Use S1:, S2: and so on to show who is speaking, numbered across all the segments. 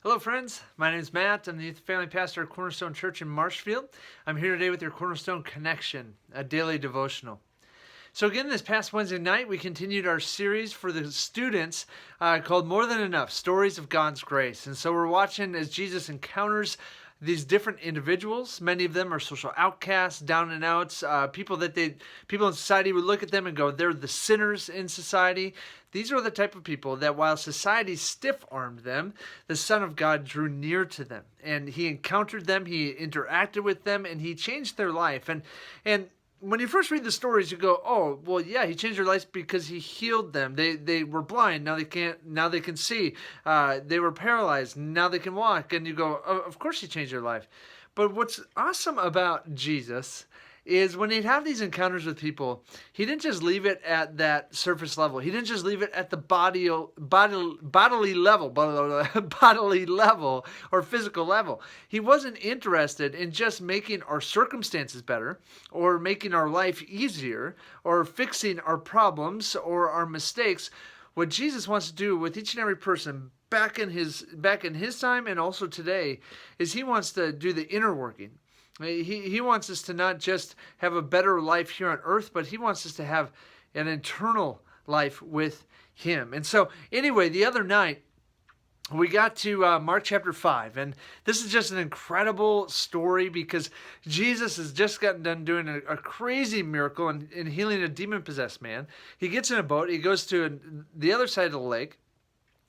S1: Hello friends, my name is Matt. I'm the youth family pastor at Cornerstone Church in Marshfield. I'm here today with your Cornerstone Connection, a daily devotional. So again, this past Wednesday night, we continued our series for the students called More Than Enough, Stories of God's Grace. And so we're watching as Jesus encounters these different individuals. Many of them are social outcasts, down and outs, people in society would look at them and go, they're the sinners in society. These are the type of people that while society stiff-armed them, the Son of God drew near to them. And he encountered them, he interacted with them, and he changed their life. And when you first read the stories, you go, oh, well, yeah, he changed their lives because he healed them. They were blind, now they can see. They were paralyzed, now they can walk. And you go, oh, of course he changed their life. But what's awesome about Jesus is when he'd have these encounters with people, he didn't just leave it at that surface level. He didn't just leave it at the bodily level or physical level. He wasn't interested in just making our circumstances better or making our life easier or fixing our problems or our mistakes. What Jesus wants to do with each and every person back in his time and also today is he wants to do the inner working. He wants us to not just have a better life here on earth, but he wants us to have an eternal life with him. And so anyway, the other night, we got to Mark chapter 5, and this is just an incredible story because Jesus has just gotten done doing a crazy miracle in healing a demon-possessed man. He gets in a boat, he goes to the other side of the lake,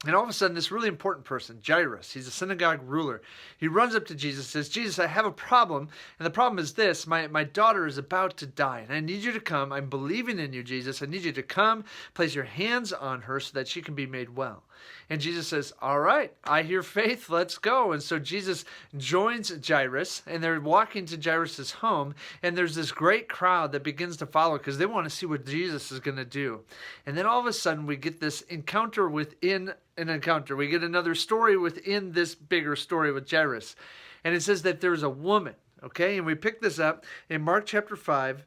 S1: and all of a sudden, this really important person, Jairus, he's a synagogue ruler, he runs up to Jesus and says, Jesus, I have a problem, and the problem is this, my daughter is about to die, and I need you to come. I'm believing in you, Jesus. I need you to come, place your hands on her so that she can be made well. And Jesus says, all right, I hear faith, let's go. And so Jesus joins Jairus, and they're walking to Jairus' home, and there's this great crowd that begins to follow because they want to see what Jesus is going to do. And then all of a sudden, we get this encounter within an encounter. We get another story within this bigger story with Jairus. And it says that there's a woman, okay? And we pick this up in Mark chapter 5,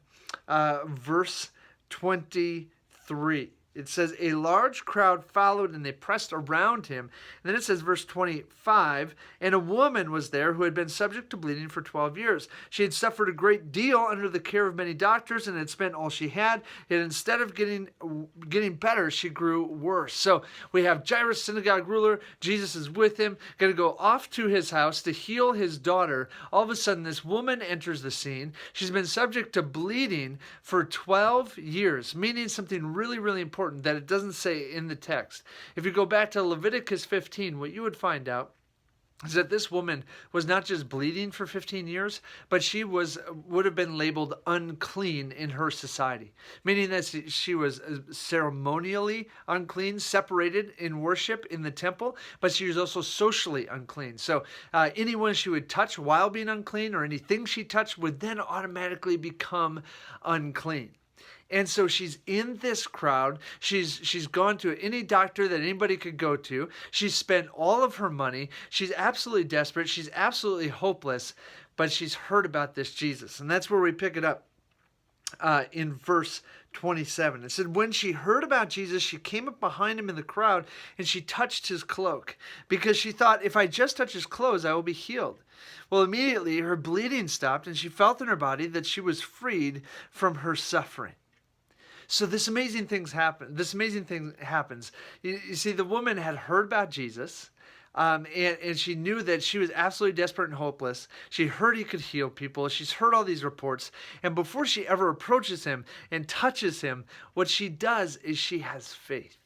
S1: verse 23. It says, a large crowd followed and they pressed around him. And then it says, verse 25, and a woman was there who had been subject to bleeding for 12 years. She had suffered a great deal under the care of many doctors and had spent all she had. Yet instead of getting better, she grew worse. So we have Jairus, synagogue ruler. Jesus is with him, going to go off to his house to heal his daughter. All of a sudden, this woman enters the scene. She's been subject to bleeding for 12 years, meaning something really, really important that it doesn't say in the text. If you go back to Leviticus 15, what you would find out is that this woman was not just bleeding for 15 years, but she would have been labeled unclean in her society, meaning that she was ceremonially unclean, separated in worship in the temple, but she was also socially unclean. So anyone she would touch while being unclean or anything she touched would then automatically become unclean. And so she's in this crowd. She's gone to any doctor that anybody could go to. She's spent all of her money. She's absolutely desperate. She's absolutely hopeless. But she's heard about this Jesus. And that's where we pick it up in verse 27. It said, when she heard about Jesus, she came up behind him in the crowd and she touched his cloak because she thought, if I just touch his clothes, I will be healed. Well, immediately her bleeding stopped and she felt in her body that she was freed from her suffering. So this amazing thing happens. You see, the woman had heard about Jesus, and she knew that she was absolutely desperate and hopeless. She heard he could heal people. She's heard all these reports. And before she ever approaches him and touches him, what she does is she has faith.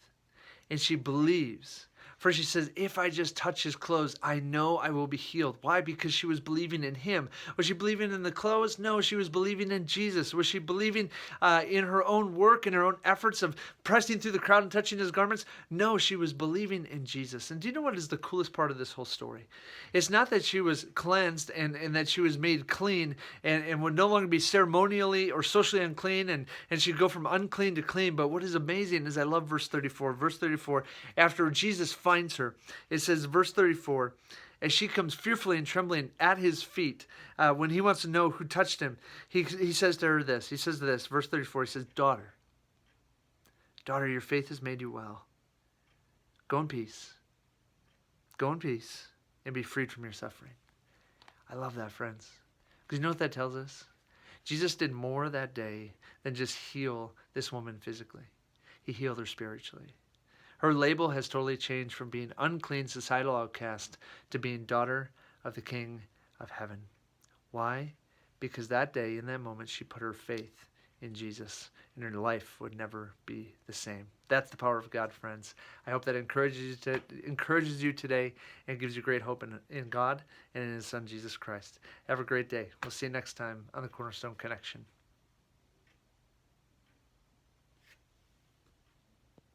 S1: And she believes. For she says, if I just touch his clothes, I know I will be healed. Why? Because she was believing in him. Was she believing in the clothes? No, she was believing in Jesus. Was she believing in her own work and her own efforts of pressing through the crowd and touching his garments? No, she was believing in Jesus. And do you know what is the coolest part of this whole story? It's not that she was cleansed and that she was made clean and would no longer be ceremonially or socially unclean and she'd go from unclean to clean. But what is amazing is I love verse 34. Verse 34, after Jesus finds her, it says, verse 34, as she comes fearfully and trembling at his feet, when he wants to know who touched him, he says to her this. He says this, verse 34, he says, daughter, your faith has made you well. Go in peace. Go in peace, and be freed from your suffering. I love that, friends. Because you know what that tells us? Jesus did more that day than just heal this woman physically. He healed her spiritually. Her label has totally changed from being unclean societal outcast to being daughter of the King of Heaven. Why? Because that day, in that moment, she put her faith in Jesus, and her life would never be the same. That's the power of God, friends. I hope that encourages you today and gives you great hope in God and in His Son, Jesus Christ. Have a great day. We'll see you next time on the Cornerstone Connection.